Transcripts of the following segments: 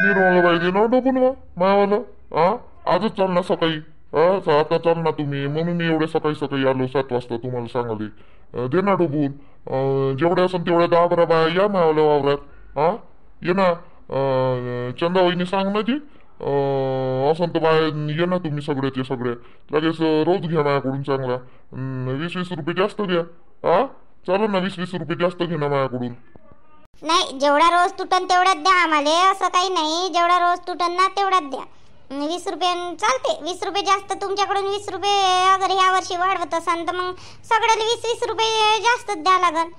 निर्मलाबाई दे ना डबून मायावाला. आजच चाल ना सकाळी. आता चाल ना तुम्ही, म्हणून मी एवढ्या सकाळी सकाळी आलो 7 वाजता तुम्हाला सांगाले. दे ना डबून. जेवढ्या असेल तेवढ्या 10-12 बाया या मायावाल्या वावरात. ये ना. चंदाबाईने सांग ना ती. असं तर बाया ये ना तुम्ही सगळ्याचे सगळे. लगेच रोज घ्या माझ्याकडून चांगला. 20-20 रुपये जास्त घ्या. चालेल ना, 20-20 रुपये जास्त घे ना माझ्याकडून. नाही, जेवढा रोज तुटन तेवढ्याच द्या आम्हाला, असं काही नाही. जेवढा रोज तुटन ना तेवढाच द्या. 20 रुपये चालते. 20 रुपये जास्त तुमच्याकडून 20 रुपये अगर ह्या वर्षी वाढवत असाल तर मग सगळ्याला 20-20 रुपये जास्तच द्या लागन.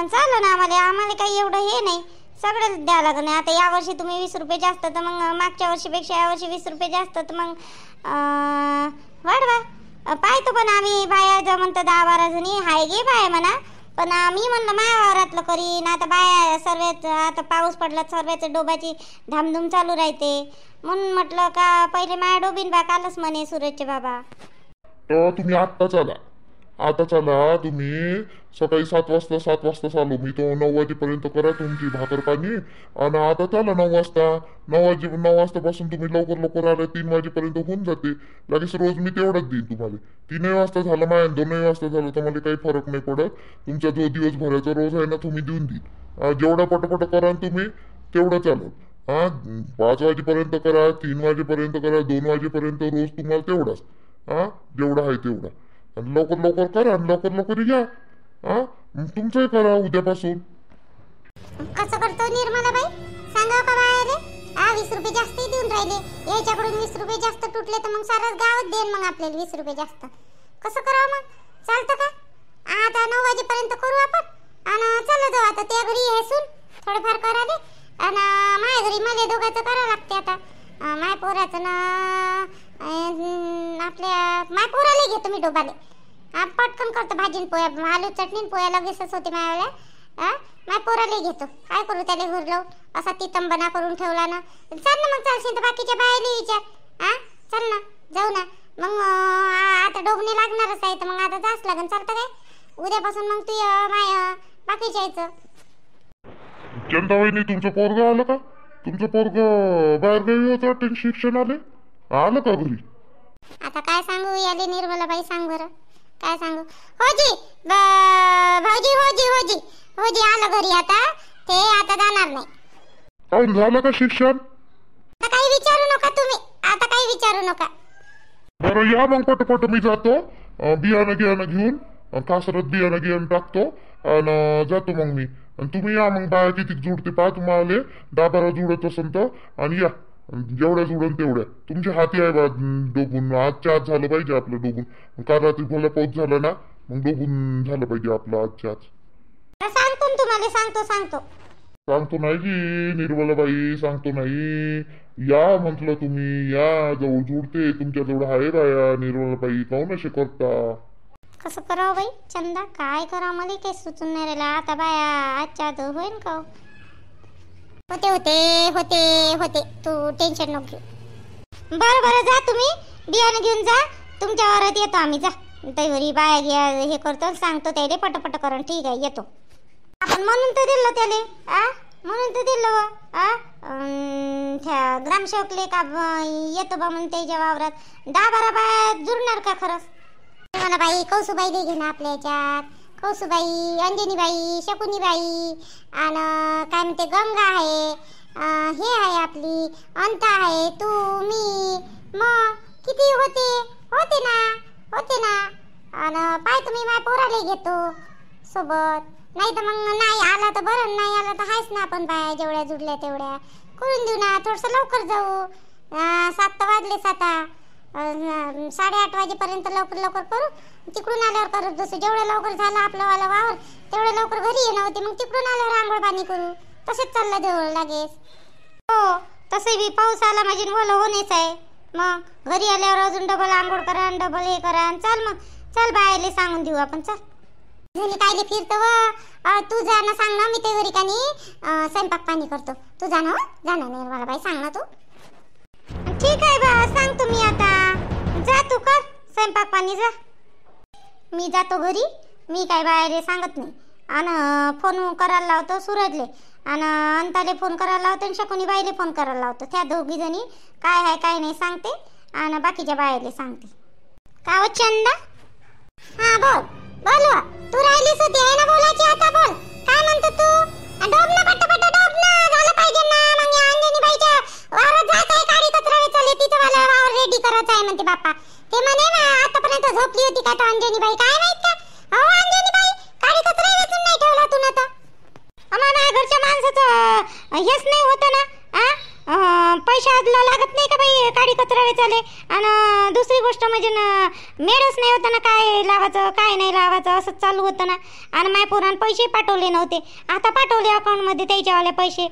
चालेल ना, आम्हाला काही एवढं हे नाही, सगळ्याला द्या लागन. आता यावर्षी तुम्ही 20 रुपये जास्त, तर मग मागच्या वर्षीपेक्षा यावर्षी 20 रुपये जास्त, तर मग वाढवा. पाहतो. पण आम्ही बाया जमन तर 10-12 जणी हाय गे बाया म्हणा. पण मी म्हणलं माझ्या वावरातलं करीन. आता बाया सर्वच, आता पाऊस पडला सर्वच डोबाची धामधूम चालू राहते, म्हणून म्हटलं का पहिले माया डोबीन बा. कालच म्हणे सूरजचे बाबा. तर तुम्ही आत्ता चला. आता चला तुम्ही. सकाळी 7 वाजता चालू मी. तो 9 वाजेपर्यंत करा तुमची भाकर पाणी. आणि आता चला 9 वाजता. 9 वाजतापासून तुम्ही लवकर लवकर आले 3 वाजेपर्यंत होऊन जाते. लगेच रोज मी तेवढंच देईन तुम्हाला. 3 वाजता झालं माया, 2 वाजता झालं तर मला काही फरक नाही पडत. तुमचा जो दिवसभराचा रोज आहे ना तुम्ही देऊन देईन. जेवढा पटपट करा तुम्ही तेवढं चालेल. 5 वाजेपर्यंत करा, 3 वाजेपर्यंत करा, 2 वाजेपर्यंत रोज तुम्हाला तेवढाच. जेवढा आहे तेवढा. आणि लवकर लवकर करा आणि लवकर लवकर या. तुमचंही करा उद्यापासून. कसं करतो निर्मलाबाई सांगा का बाहेर? 20 रुपये जास्त देऊन राहिले. याच्याकडून 20 रुपये जास्त तुटले तर मग सारंच गावात देईन मग आपल्याला 20 रुपये जास्त. कसं करावं मग? चालतं का? आता 9 वाजेपर्यंत करू आपण. आणि चला जाऊ आता. त्या घरी हेसून थोडंफार करा दे. आणि माझ्या घरी मला दोघांचं करावं लागते आता. माय पोराचं ना आपल्या माय पोराला घेतो मी डोबाले. पटकन करतो भाजीन पोया, आलू चटणी पोया लगेचच होते मायावाल्या. माय पोराला घेतो. काय करू त्याला घर लावून असा तितंबना करून ठेवला ना. चल ना मग, चालशील तर बाकीच्या बायाला विचार. चल ना जाऊ ना मग. आता डोबणे लागणारच आहे तर मग आता जास्त लागन. चालतं काय? उद्यापासून मग तू माय बाकीच्या यायचं. चंदाबाईने तुमचं पोरग आलं का? तुमचं पोरग बाहेरगावी होतं शिक्षण आलं का घरी? आता काय सांगू याले निर्मलाबाई, सांग बरं काय सांगू. होजी भाऊजी, होजी आलं घरी. आता ते आता जाणार नाही. काहून, झालं का शिक्षण? आता काही विचारू नका तुम्ही. आता काही विचारू नका. बरं या मग पटपट. मी जातो बियाणं घेऊन. कासरत बियाणं घेऊन टाकतो आणि जातो मग मी. आणि तुम्ही या मग. बाया किती जुडते पहा. तुम्हाला 10-12 जुडत असेल तर. आणि या जेवढ्या जुडून तेवढ्या. तुमच्या हाती आहे बा डोबून. आजच्या आज झालं पाहिजे आपलं डोबून. काल रात्री भोला पाऊस झाला ना, मग डोबून झालं पाहिजे आपलं आजच्या आज. सांगतो तुम्हाला. सांगतो नाही की निर्मलाबाई, सांगतो नाही. या म्हटलं तुम्ही. या जवळ जुडते तुमच्या जवळ आहे बाया. निर्मलाबाई काहून असे करता? कसं करावं बाई चंदा? काय करावं मला काही सुचून नाही राहिला. आता बाया आजच्या आज होईन का? होते. तू टेन्शन नको घेऊ. बरं जा तुम्ही बियाणं घेऊन जा. तुमच्या वरात येतो आम्ही. जा तैवरी बाया घ्या हे करतो. सांगतो त्याले पटपट करून. ठीक आहे येतो आपण. म्हणून तर दिलं त्याले. म्हणून तर दिलं. त्या ग्रामसेवकले का येतो बा म्हणून त्याच्या वावरात 10-12 बाया जुळणार का खरंच? मला बाई कौसुबाई दे घे ना आपल्या याच्यात. कौसुबाई, अंजनीबाई, शकुनीबाई आणि काय म्हणते गंगा आहे. हे आहे आपली अंता आहे. तू मी मग किती होते ना. आणि पाय तुम्ही माझ्या पोराला घेतो सोबत. नाही तर मग नाही आला तर बरं, नाही आला तर आहेच ना आपण बाया. जेवढ्या जुडल्या तेवढ्या करून देऊ ना. थोडंसं लवकर जाऊ. 7 तर वाजले. 8:30 वाजेपर्यंत लवकर करू. तिकडून आल्यावर करत बसू. जेवढं लवकर झालं आपलं वाला वावर तेवढं लवकर घरी येणं होते. मग तिकडून आल्यावर आंघोळ पाणी करू. तसेच चाललं देवळ लागेल. हो तसे बी पाऊस आला म्हणजे ओलं होणेच आहे. मग घरी आल्यावर अजून डबल आंघोळ करा, डबल हे करा. चल मग, चल बायाले सांगून देऊ आपण. चल घरी कायले फिरतो व? तू जा ना, सांग ना. मी ते घरी का नाही स्वयंपाक पाणी करतो. तू जा ना. जा ना निर्मलाबाई, सांग ना तू. ठीक आहे बा, सांगतो मी. आता जा तू कर स्वयंपाक पाणी. जा मी जातो घरी. मी काय बाहेर सांगत नाही. आणि फोन करायला लावतो सूरजले. आणि अंताले फोन करायला लावतो आणि शकुनी बाईले फोन करायला लावतो. त्या दोघी जणी काय आहे काय नाही सांगते आणि बाकीच्या बायाले सांगते. का हो चंदा? हा बोल बोल व. तू राहिलीस होती आहे ना बोलायची, आता बोल. काय म्हणतो तू? डोब ना पटपट डोब ना, झालं पाहिजे ना. मग या अंजनी बाईच्या वावरात जात आहे, काडी कचरा वेचले, तिचं वाला वावर रेडी करायचं आहे म्हणते बाप्पा. ते म्हणे ना आतापर्यंत झोपली होती का तो अंजनी बाई, काय माहित का? हो अंजनी बाई, काडी कचरा वेचून नाही ठेवला तू ना. तर आम्हाला घरच्या माणसाचं हेच नाही होतं ना. पैसा लागत नाही का बाई काडी कचरा वेचाले? आणि दुसरी गोष्ट म्हणजे ना मेळच नाही होतं ना, काय लावायचं काय नाही लावायचं असंच चालू होतं ना. आणि माय पोरानं पैसे पाठवले नव्हते, आता पाठवले अकाउंटमध्ये त्याच्यावाले पैसे.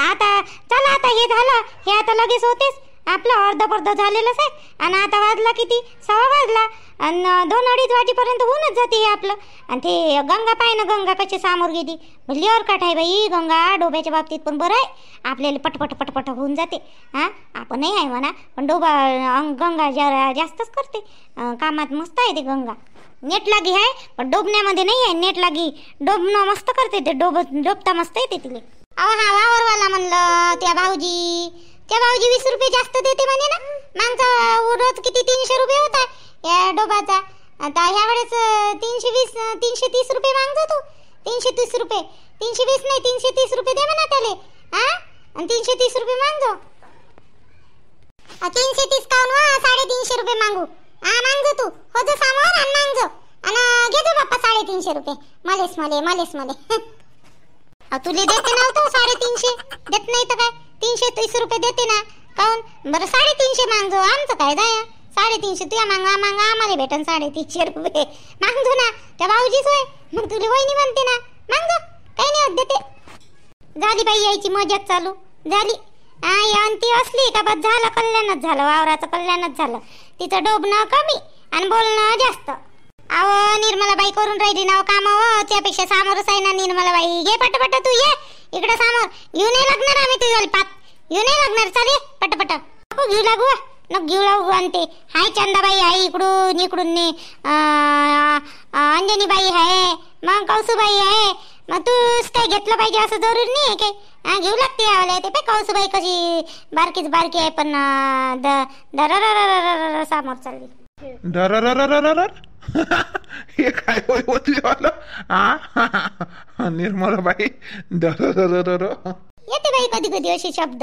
आता चला आता हे झालं, हे आता लगेच होतेच. आपलं अर्ध झालेलंच आहे. आणि आता वाजला किती? 6 वाजला. आणि 2-2:30 वाजेपर्यंत होऊनच जाते हे आपलं. आणि ते गंगा पाय ना, गंगा कशी सामोर गेली. भली और काठ आहे बाई गंगा डोब्याच्या बाबतीत. पण बरं आहे आपल्याला पटपट पटपट होऊन जाते. हां आपण नाही आहे म्हणा, पण गंगा जरा जास्तच करते कामात. मस्त आहे ते गंगा. नेट लागी आहे पण डोबण्यामध्ये नाही आहे. नेट लागी डोबणं मस्त करते ते. डोबता मस्त येते तिले. अहो हा वावरवाला म्हणलं त्या भाऊजी 20 रुपये जास्त देते म्हणे ना. मागचा रोज किती 300 रुपये होता या डोबाचा. आता ह्या वेळेस 330 रुपये मागतो तू. 330 रुपये, 320 नाही 330 रुपये दे म्हणा त्याले. हा आणि 330 रुपये मागतो. 330 काऊन वा 350 रुपये मागू. हा मागतो तू, हो जो सामोर आणि मागतो आणि घेतो बाप्पा 350 रुपये. मलेस मले तुले देते ना तो 350 देत नाही तर काय 330 रुपये देते ना. काऊन बरं 350 मागतो. आमचं काय जाय 350 तुया मागा आम्हाला भेटन 350 रुपये मागतो ना. त्या भाऊजीच होय मग तुला वहिनी म्हणते ना. मागतो काही नाही होत देते. झाली बाई यायची मजाक चालू झाली. ती असली का बस झालं, कल्याणच झालं, वावराचं कल्याणच झालं. तिचं डोबणं कमी आणि बोलणं जास्त. अहो निर्मलाबाई करून राहिली ना काम. त्यापेक्षा सामोरच आहे ना निर्मलाबाई. घे पटपट तू ये इकडे समोर. येऊ नाही लागणार आम्ही तुझ्या पात येऊ नाही लागणार. चालेल पटपट नको घेऊ लागू नको घेऊ लागू. आणि ते हाय चंदाबाई आहे इकडून अंजनीबाई आहे, मग कौसुबाई आहे. मग तूच काय घेतलं पाहिजे असं जरूर नाही आहे काय. घेऊ लागते यावले. ते पाय कौसुबाई कशी बारकी आहे पण समोर चालली. हे काय होती निर्मलाबाई येते बाई कधी असे शब्द.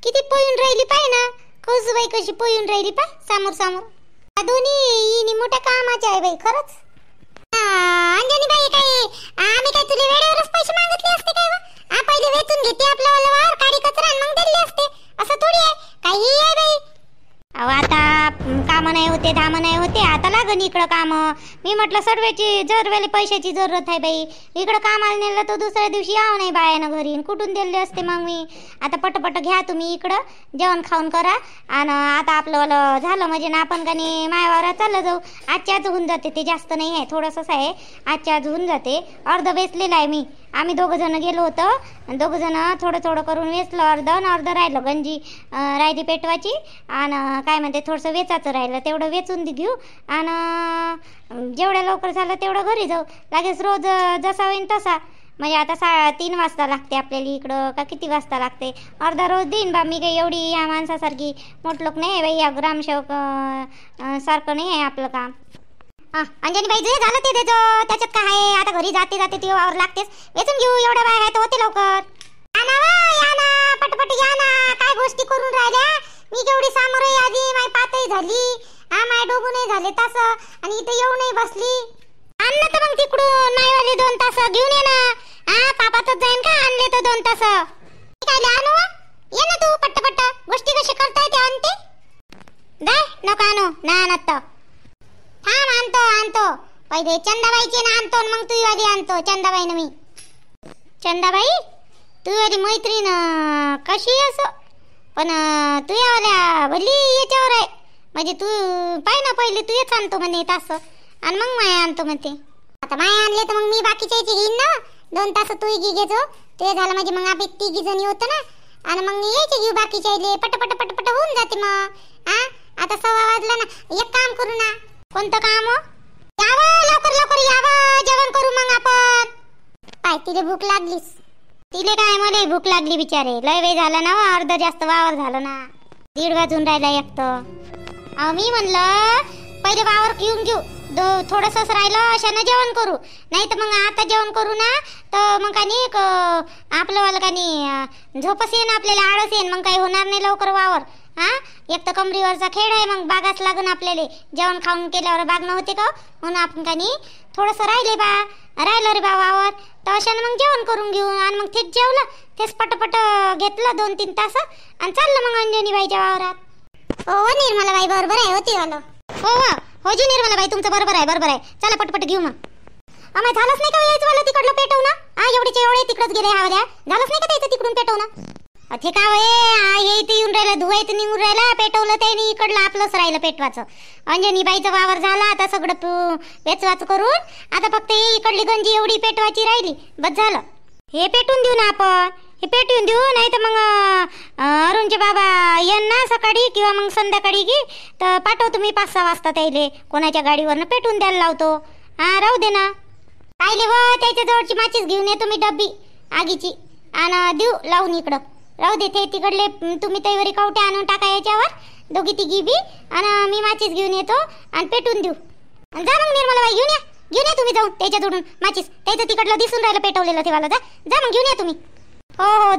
किती पोयून राहिली पाय ना कौसुबाई, कशी पोयून राहिली पाय समोर. दोन्ही मोठ्या कामाचे आहे बाई खरंच. अंजनी बाई काय आम्ही काय तुला वेळेवरच पैसे मागितले असते काय? पहिले वेचून घेते आपलं वावर काडी कचरा मग दिले असते. असं थोडी आहे काही आहे बाई. अहो आता काम नाही होते धाम नाही होते. आता लागन इकडं काम. मी म्हटलं सर्वेची जरवेली पैशाची जरूरत आहे बाई. इकडं कामाला नेलं तर दुसऱ्या दिवशी यावं नाही बायानं घरी. कुठून दिले असते मग मी. आता पटपट घ्या तुम्ही इकडं जेवण खाऊन करा. आणि आता आपलं झालं म्हणजे ना आपण काही मायावारात चाललं जाऊ. आजच्या आज होऊन जाते. ते जास्त नाही आहे थोडंसंच आहे. आजच्या आज होऊन जाते. अर्ध वेचलेलं आहे मी. आम्ही 2 जण गेलो होतो. 2 जण थोडं करून वेचलं. अर्ध राहिलं. गंजी राहिली पेटवाची आणि काय म्हणते थोडंसं वेचाचं राहिलं. तेवढं वेचून घेऊ आणि जेवढ्या लवकर झालं तेवढं घरी जाऊ. लागेच रोज जसा होईन तसा. म्हणजे आता 3 वाजता लागते आपल्याला इकडं का किती वाजता लागते. अर्धा रोज देईन बा. मी काही एवढी या माणसासारखी मोठलोक नाही आहे बाई. या ग्रामसेवक सारखं नाही आहे आपलं काम. अंजनी बाई जे झालं ते त्याच्यात काय आहे. आता घरी जाते ती वावर लागतेच. वेचून घेऊ. एवढ्या बाय आहे तर होते लवकर. या ना पटपट या ना. काय गोष्टी करून राहिल्या. मी केवढी सामोर आधी माय पातही झाली. माय डोबू नाही झाले तास आणि इथे येऊ नाही बसली. आण ना तर मग तिकडून नाहीवाले 2 तास घेऊन ये ना. पापातच जाईन का आणले तर 2 तास काय आणू. ये ना तू पटपट. गोष्टी कशी करताय ते आणते जाय. नको आणू ना आणत थांब. आणतो पहिले चंदाबाईचे ना आणतो मग तू वाली आणतो. चंदाबाई ना मी. चंदाबाई तू वाली मैत्रीण कशी असं पण तू यावल्या भली याच्यावर आहे. म्हणजे तू पाय ना पहिले तू येच आणतो म्हणे तास आणि मग माय आणतो म्हणते. आता माय आणले तर मग मी बाकीच्या याचे घेईन ना. 2 तास तू घेजो. ते झालं म्हणजे मग आपण 3 जणी होतो ना. आणि मग यायचे घेऊ बाकीच्या पटपट होऊन जाते मग. आता 6 वाजला ना. एक काम करू ना. कोणतं काम? यावं लवकर यावं जेवण करू मग आपण. पाय तिला भूक लागलीस. तिले काय मला भूक लागली बिचारे, लय वेळ झाला ना, अर्ध जास्त वावर झालं ना, 1:30 वाजून राहिला एक तर. मी म्हणलं पहिले वावर घेऊन घेऊ, थोडंसंच राहिलं अशानं जेवण करू, नाही तर मग आता जेवण करू ना तर मग काही आपलं वाला काही झोपच येईन, आपल्याला आळस येईन, मग काही होणार नाही लवकर वावर. एक तर कमरीवरचा खेळ आहे, मग बागाच लागून आपल्याला, जेवण खाऊन केल्यावर बाग नव्हते का, म्हणून आपण काही थोडंसं राहिलं रे बा वावर, तर अशानं मग जेवण करून घेऊ. आणि मग तेच जेवलं, तेच पटपट घेतलं 2-3 तास आणि चाललं मग अंजनीबाईच्या वावरात. हो निर्मलाबाई बरोबर आहे होती वालं. हो जी निर्मलाबाई तुमचं बरोबर आहे. चला पटपट घेऊ मग. आम्ही झालंच नाही का यायचं वाला तिकडलं पेटवणं, एवढे तिकडच गेले हवाल्या, झालंच नाही का त्याचं तिकडून पेटवणं. ते का हे इथे येऊन राहिला, धुवा इथं निघून राहिला, पेटवलं त्याने, इकडलं आपलंच राहिलं पेटवाचं. अंजनीबाईचं वावर झाला आता सगळं वेचवाच करून, आता फक्त इकडली गंजी एवढी पेटवाची राहिली, बस झालं. हे पेटून देऊ ना आपण, हे पेटवून देऊ, नाही तर मग अरुणचे बाबा यांना सकाळी किंवा मग संध्याकाळी की तर पाठवतो मी 5-6 वाजता त्याले, कोणाच्या गाडीवरनं पेटवून द्यायला लावतो. राहू दे ना, पाहिले व त्याच्या जवळची माचीस घेऊन येतो मी डब्बी आगीची, आणि देऊ लावून इकडं. राहू दे, ते तिकडले तुम्ही तैवरी कवटे आणून टाका याच्यावर, 2-3 बी, आणि मी माचीस घेऊन येतो आणि पेटून देऊ. जा मग निर्मलाबाई घेऊन या तुम्ही जाऊन त्याच्या जोडून माचीस, त्याचं तिकडलं दिसून राहिलं पेटवलेलं तेव्हाला, जा मग घेऊन या तुम्ही. हो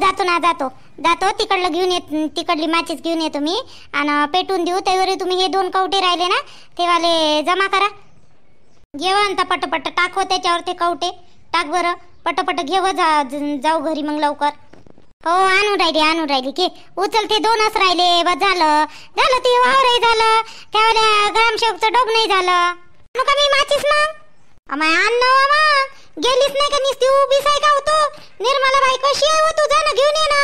जातो तिकडलं घेऊन येत, तिकडली माचीस घेऊन येतो मी आणि पेटून देऊ. त्यावर तुम्ही हे 2 कवटे राहिले ना तेवाले जमा करा, घेऊन तर पटपट टाकव त्याच्यावर ते कवटे, टाक बरं पटपट घेव, जाऊ घरी मग लवकर. हो आणून राहिली की उचल, ते 2च राहिले, बस झालं ते वावरही झालं, त्यावेळेला ग्रामसेवकचं डोब नाही झालं. का मी माचीस मग मग गेलीच नाही का, निस्ती उभीच आहे का होतो. निर्मलाबाई कशी आहे हो, तू जा ना घेऊन ये ना.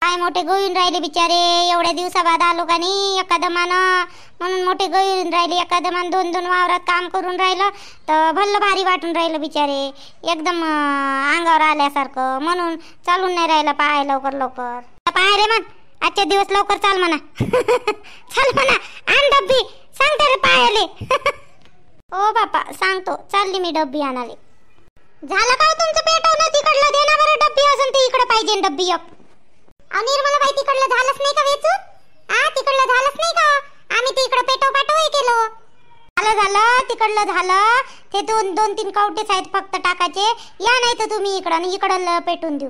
काय मोठे गळून राहिले बिचारे, एवढ्या दिवसाबाद आलो का नाही एकादमानं, म्हणून मोठे गळून राहिले. एकादमान 2-2 वावरात काम करून राहिलं तर भल्लं भारी वाटून राहिलं बिचारे, एकदम अंगावर आल्यासारखं, म्हणून चालून नाही राहिलं पाय लवकर. पाय रे मग आजच्या दिवस लवकर चाल म्हणा. चल म्हणा, आण डब्बी, सांगते रे पायाले. ओ बापा सांगतो, चालली मी डब्बी आणाले. झालं का तुमचं पेटवणं, तिकडलं दे ना बरं डब्बी, असून ते इकडे पाहिजे डब्बी एक. निर्मलाबाई तिकडलं झालंच नाही का वेचून, तिकडलं झालंच नाही का, आम्ही ते इकडे पेटवही केलं. झालं तिकडलं झालं, ते 2-3 कवटेच आहेत फक्त टाकायचे, या नाही तर तुम्ही इकडं पेटून देऊ.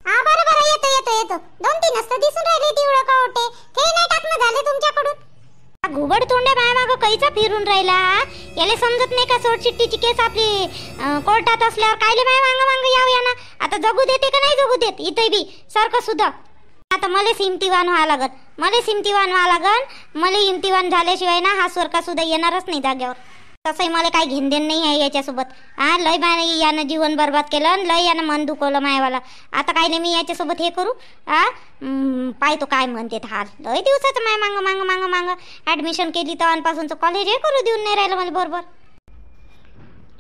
बरं येतो 2-3 असतं दिसून राहिले तेवढं कवटे, ते नाही टाकणं झाले तुमच्याकडून. घुबड तोंड्या माय मागं कैचा फिरून राहिला, याला समजत नाही का सोडचिट्टीची केस आपली कोर्टात असल्यावर कायले माय मांग याव याना. आता जगू देते का नाही जगू देत इथे बी सारखं सुद्धा. आता मला सिमतीवान व्हावं लागल, मला इम्तिवान झाल्याशिवाय ना हा स्वर्ग सुद्धा येणारच नाही जाग्यावर. तसंही मला काही घेणदेण नाही आहे याच्यासोबत. लय माय यानं जीवन बर्बाद केलं, लय यानं मन दुखवलं मायवाला. आता काय नाही मी याच्यासोबत हे करू. पाहतो काय म्हणते हाल. लय दिवसाचं माय मांग ऍडमिशन केली तर पासूनचं कॉलेज हे करू देऊन नाही राहिलं मला बरोबर.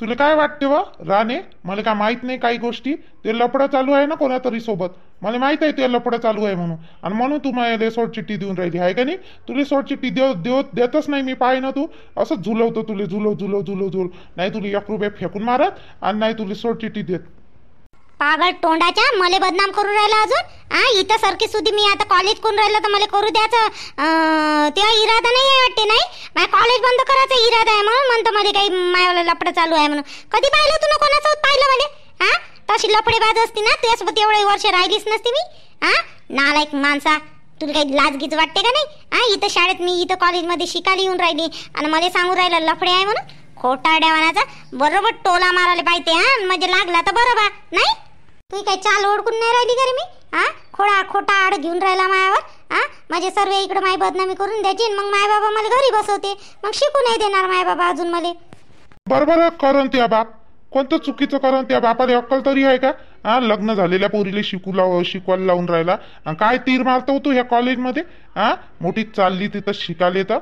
तुला काय वाटते वा राणे, मला काय माहित नाही काही गोष्टी. ते लफडं चालू आहे ना कोणातरी सोबत, मला माहित आहे ते लफडं चालू आहे म्हणून, आणि म्हणून तू मला सोडचिठ्ठी देऊन राहिली आहे का नाही. तुला सोडचिठ्ठी देतच नाही मी, पाय ना तू असं झुलवतो, तुला झुलव नाही तुला 1 रुपया फेकून मारत आणि नाही तुला सोडचिठ्ठी देत. पागल तोंडाच्या, मला बदनाम करून राहिला अजून. इथं सारखी सुधी मी आता कॉलेज करून राहिलं तर मला करू द्यायचं तेव्हा इरादा नाही आहे वाटते. नाही माझ्या कॉलेज बंद करायचा इरादा आहे म्हणून म्हणतो मला काही मायावाला लफडं चालू आहे म्हणून. कधी पाहिलं तू कोणाचं पाहिलं मला? तशी लफडेबाज असती ना तुझ्यासोबत एवढे वर्ष राहिलीच नसती मी. नालायक माणसा, तुला काही लाजगीच वाटते का नाही? इथं शाळेत मी इथं कॉलेजमध्ये शिकायला येऊन राहिली आणि मला सांगू राहिलं लफडे आहे म्हणून. खोटा डेवानाचा बरोबर टोला मारायला पाहिजे. म्हणजे लागला तर बरोबर नाही. तू काही चाल ओळखून नाही राहिली का रे मी? खोटा आड घेऊन राहिला मायावर. माझे सर्व इकडे माय बदनामी करून द्यायची, मग माय बाबा मला घरी बसवते, मग शिकू नाही देणार माय बाबा अजून मला. बरोबर करण त्या बाप, कोणतं चुकीचं करण? त्या बापाला अक्कल तरी आहे का? लग्न झालेल्या पोरीला शिकवायला लावून राहिला. काय तीर मारतो तू ह्या कॉलेजमध्ये? मोठी चालली तिथं शिकाले तर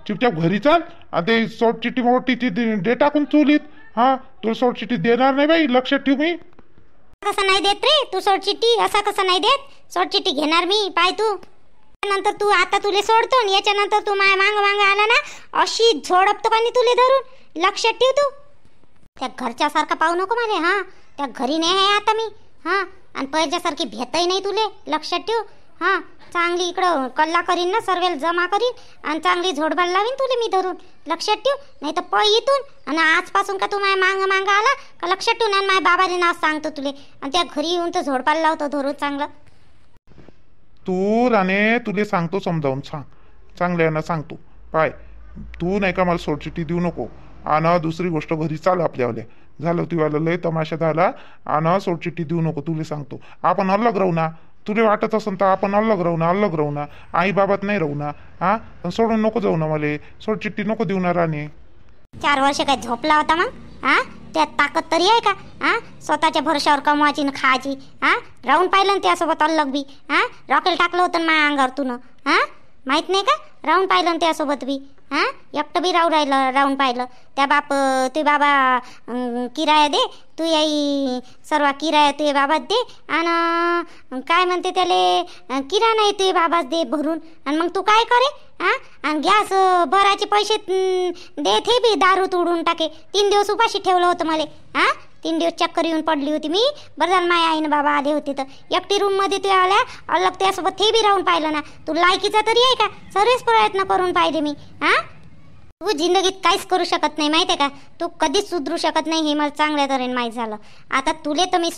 चुपचाप घरी चाल. ते सोडचिठ्ठी मोठीची दे टाकून चुलीत. तुला सोडचिठ्ठी देणार नाही बाई, लक्षात ठेव. मी कसं नाही देत रे तू सोडचिठ्ठी? असा कसं नाही देत? सोडचिठ्ठी घेणार मी, पाय तू. नंतर तू आता तुले सोडतो, याच्यानंतर तू माय मांग आला ना अशी झोडपतो का तुले धरून, लक्षात ठेव. तू त्या घरच्या सारखा पाहू नको मला. त्या घरी नाही आहे आता मी. हां, आणि पहिल्यासारखी भेटही नाही तुले, लक्षात ठेव. हां, चांगली इकडं कल्ला करीन ना, सर्वेल जमा करीन आणि चांगली झोडबाल लावीन तुले मी धरून, लक्षात ठेव. नाही तर पळ इथून. आणि आजपासून का तू माझ्या मांग आला का लक्षात ठेव ना, माझ्या बाबाने नाव सांगतो तुले आणि त्या घरी येऊन तर झोडबाल लावतो धरून चांगलं. तू राणे तुले सांगतो समजावून सांग, चांगल्यानं सांगतो. पाय तू नाही का मला सोडचिट्टी देऊ नको. आणि दुसरी गोष्ट घरी चाल आपल्यावाल्या. झालं तुला लय तमाशा झाला. आणि सोडचिट्टी देऊ नको तुले सांगतो. आपण अलग राहू ना. तुले वाटत असेल तर आपण अलग राहू ना. आई बाबात नाही राहू ना. हा, पण सोडून नको जाऊ ना मला. सोडचिट्टी नको देऊ ना राणे. 4 वर्ष काय झोपला होता मग? हां, त्यात ताकद तरी आहे का? हां, स्वतःच्या भरोशावर कमवायची ना खायची. हां, राहून पाहिलं ना त्यासोबत अलग बी. हां, रॉकेल टाकलं होतं ना माझ्या अंगावर तू. हां, माहीत नाही का? राहून पाहिलं ना त्यासोबत बी. हां, एकटं बी राहून पाहिलं. त्या ते बाबा किराया दे, तू याई सर्व किराया तुझे बाबाच दे. आणि काय म्हणते त्याले किराणा आहे तुझे बाबाच दे भरून. आणि मग तू काय करे? हां, आणि गॅस भरायचे पैसे दे, ते बी दारू तोडून टाके. 3 दिवस उपाशी ठेवलं होतं मला. हां, 3 दिवस चक्कर येऊन पडली होती मी. बरं झालं माझ्या आईनं बाबा आले होते तर. एकटी रूममध्ये तू आल्या अलग त्यासोबत ते बी राहून पाहिलं ना. तू लायकीचा तरी आहे का? सर्वच प्रयत्न करून पाहिले मी. हां, तू जिंदगीत काहीच करू शकत नाही माहिती आहे का? तू कधीच सुधरू शकत नाही हे मला चांगल्या तऱ्हेने माहीत झालं. आता तुले तर मी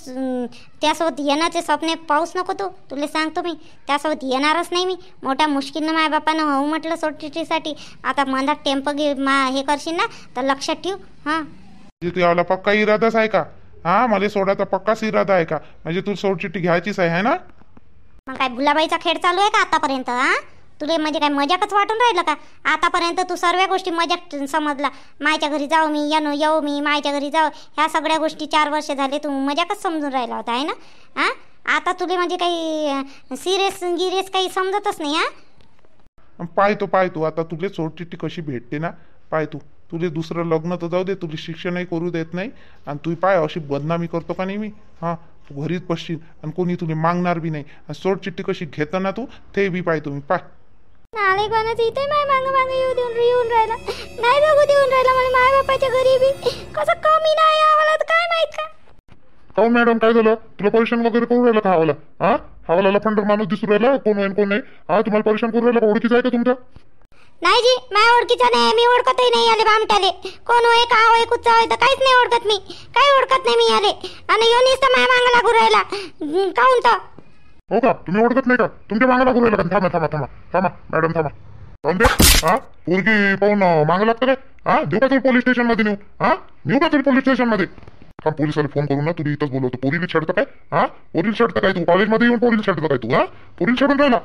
त्यासोबत येण्याचे स्वप्ने पाऊस नको तू. तुला सांगतो मी त्यासोबत येणारच नाही मी. मोठ्या मुश्किलनं माझ्या बापानं हो म्हटलं सोडचिठ्ठीसाठी. आता मधात टेम्पो हे करशील ना तर लक्षात ठेव. हां, म्हणजे तुला पक्का इरादाच आहे का? हा, मला सोडायचा पक्काच इरादा आहे का? म्हणजे तू सोडचिट्टी घ्यायचीच आहे ना? मग काय भुलाबाईचा खेळ चालू आहे का आतापर्यंत? हां, तुले म्हणजे काय मजाकच वाटून राहिलं का? आतापर्यंत तू सर्व गोष्टी मजाक समजला. मायच्या घरी जाऊ मी, येऊ मी, मायच्या घरी जाऊ, ह्या सगळ्या गोष्टी 4 वर्ष झाले तू मजाकच समजून राहिला होता आहे ना? हां, आता तुले म्हणजे काही सिरियस काही समजतच नाही. हां, पाय तू आता तुले सोडचिट्टी कशी भेटते ना. पाय तुले दुसरं लग्न तर जाऊ दे, तुला शिक्षणही करू देत नाही. आणि तू पाय अशी बदनामी करतो का नाही मी. हां, तू घरीच बसशील आणि कोणी तुला मागणार बी नाही. आणि सोडचिट्टी कशी घेतं ना तू ते बी पाय तुम्ही पाय. नाले कोणाचं इथे माय मागं येऊन राहिला नाही, बघू देऊन राहिला मला माय बापाच्या घरी बी. कसं कमी नाही आम्हाला तर काय माहित का? काहून मॅडम काय झालं? तुला परेशान वगैरे करून राहिलं का हवाला? हां, हवाला लफंडर माणूस दिसू राहिला. कोण होईल कोण नाही. हां, तुम्हाला परेशान करून राहिला का? ओळखीचं आहे का तुमच्या? नाही जी, माझ्या ओळखीचा नाही. मी ओळखतही नाही आले बामट्याले. कोण होय का होय कुठचा होय तर काहीच नाही ओळखत मी. काही ओळखत नाही मी आले. आणि योनीस तर माझ्या मागं लागू राहिला. काहून तर? हो का? तुम्ही ओळखत नाही का? तुमच्या मागं लागू राहिला का? थांबा मॅडम थांबा. जाऊन दे. हां, पोरगी पाहून मागं लागतं काय? हां, देऊ का तुला पोलीस स्टेशनमध्ये नेऊ? हां, नेऊ का तुला पोलीस स्टेशनमध्ये? थांब, पोलिसाला फोन करून ना तुला इथंच बोलवतो. पोरीला छेडतं काय? हां, पोरीला छेडतं काय तू? कॉलेजमध्ये येऊन पोरीला छेडतं काय तू? हां, पोरीला छेडून राहिला,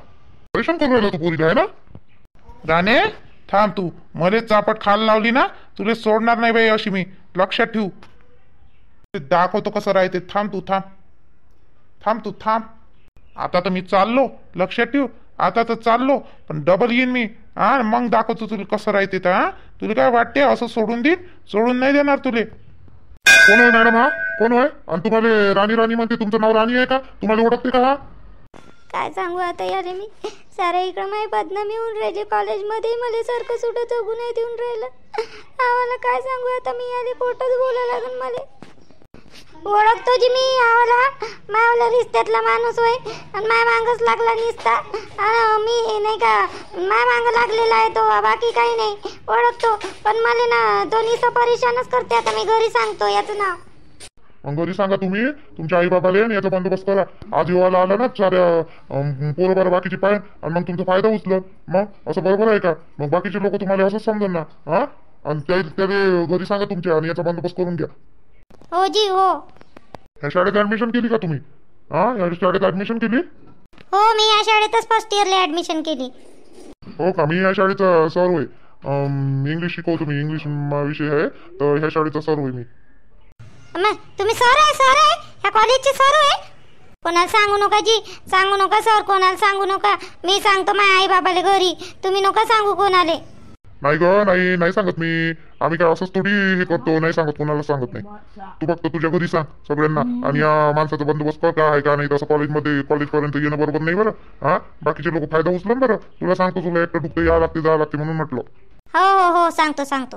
परेशान करून राहिला तू पोरीला आहे ना? राणे थांब, तू मले चापट खायला लावली ना, तुला सोडणार नाही बाई अशी मी. लक्षात ठेवू. दाखवतो कसं राहते. थांब तू थांब. आता तर मी चाललो, लक्षात ठेव. आता तर चाललो, पण डबल येईन मी. हा, मग दाखवतो तुला कसं राहते तर. हा, तुला काय वाटते असं सोडून देईन? सोडून नाही देणार तुले. कोण होय मॅडम? हा, कोण होय? आणि तुम्हाला राणी म्हणते? तुमचं नाव राणी आहे का? तुम्हाला ओळखते का? हा, काय सांगू आता यार मी. साऱ्या इकडं माझी बदनामी होऊन राहिली. कॉलेजमध्ये मला सारखं सुद्धा जगू नाही देऊन राहिलं. आम्हाला काय सांगू आता मी. आले पोटच बोलायला लागून मला. ओळखतो जी मी आम्हाला. मावला रिश्त्यातला माणूस होय आणि माय मागच लागला निसता. आणि मी नाही का माय मागं लागलेला आहे तो, बाकी काही नाही. ओळखतो, पण मला ना दोन्ही परेशानच करते. आता मी घरी सांगतो याचं नाव. मग घरी सांगा तुम्ही तुमच्या आई बाबाला आणि याचा बंदोबस्त करा. आज युवाला आला ना साऱ्या पोरं बरं बाकीची पाय आणि मग तुमचा फायदा उचलत. मग असं बरोबर आहे का? मग बाकीचे लोक तुम्हाला असंच समजून ना. हां, आणि त्याला घरी सांगा तुमच्या आणि याचा बंदोबस्त करून घ्या. हो जी हो. ह्या शाळेत ऍडमिशन केली का तुम्ही? हां, या शाळेत ऍडमिशन केली? हो, मी या शाळेतच फर्स्ट इयरला ऍडमिशन केली. हो का? मी या शाळेचा सर होय. इंग्लिश शिकवतो मी. इंग्लिश विषय आहे तर ह्या शाळेचा सर होय मी. मग तुम्ही सर आहे ह्या कॉलेजचे सर आहे? कोणाला सांगू नका जी, सांगू नका सर, कोणाला सांगू नका. मी सांगतो माझ्या आई बाबाला घरी. तुम्ही नका सांगू कोणाले. नाही ग, नाही सांगत मी. आम्ही काय असंच थोडी हे करतो. नाही सांगत, कोणाला सांगत नाही. तू फक्त तुझ्या घरी सांग सगळ्यांना. आणि या माणसाचा बंदोबस्त कर काय आहे का नाही. तसं कॉलेजपर्यंत येणं बरोबर नाही बरं. हां, बाकीचे लोक फायदा उचलन बरं. तुला सांगतो, तुला एकटं दुखतं जा लागते म्हणून म्हटलं. हो सांगतो.